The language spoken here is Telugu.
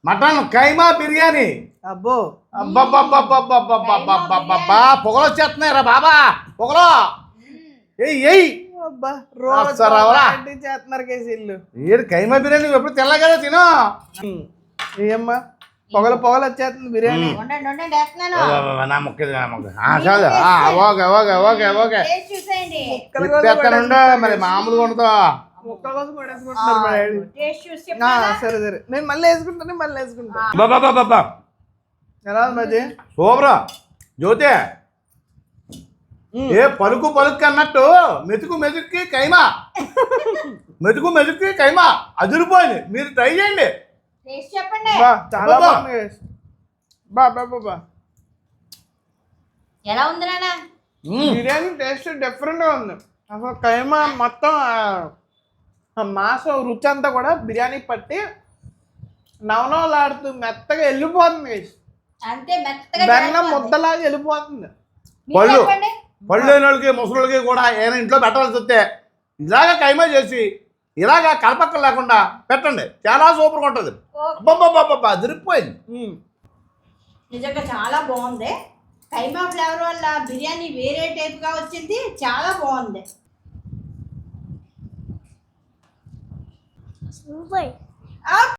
మటన్ కైమా బిర్యానీ. అబ్బో అబ్బబ్బబ్బబ్బబ్బబ్బబ్బబ్బబ్బా పొగలు వచ్చేస్తున్నాయి రా బాబా పొగలు. ఎయ్ అబ్బా అస్సరవరా. చేస్తున్నారు కేసీళ్ళు. ఏడు కైమా బిర్యానీ నువ్వు ఎప్పుడు తెల్ల కదా తిను. ఏమ్మా పొగలు పొగలు వచ్చేస్తుంది బిర్యానీ. ఉండండి ఉండండి వేస్తున్నాను. నా ముక్క ఇది, నా ముక్క. చాలు okay okay okay okay taste చూసేయండి. తిప్పేస్తానుండు మరి మామూలుగా ఉండదు. ముక్కల కోసం పడేసుకుంటున్నారు మా డాడీ. టేస్ట్ చూసి సరే సరే నేను మళ్ళీ వేసుకుంటా. బాబా ఎలా ఉంది మధ్య? సూపరా జ్యోతి. ఏ పలుకు పలుకు అన్నట్టు మెతుకు మెతుక్కి కైమా మెతుకు మెతుక్కి కైమా అదిరిపోయింది. మీరు ట్రై చేయండి. టేస్ట్ చెప్పండి. చాలా బాగుంది. బా ఎలా ఉంది నాన్న? బిర్యానీ టేస్ట్ డిఫరెంట్గా ఉంది. అసలు కైమా మొత్తం మాంసం రుచి అంతా కూడా బిర్యానీ పట్టి నవనవలాడుతూ మెత్తగా వెళ్ళిపోతుంది. అంతే మెత్తగా బెల్లం ముద్దలాగా వెళ్ళిపోతుంది. పళ్ళు చెప్పండి. పళ్ళు లేని వాళ్ళకి ముసలికి కూడా ఏమైనా ఇంట్లో పెట్టాల్సి వస్తే ఇలాగా కైమా చేసి ఇలాగా కలపక్కలు లేకుండా పెట్టండి. చాలా సూపర్గా ఉంటుంది. అబ్బబ్బబ్బబ్బా అదిరిపోయింది. నిజంగా చాలా బాగుంది. కైమా ఫ్లేవర్ వల్ల బిర్యానీ వేరే టైప్గా వచ్చింది. చాలా బాగుంది.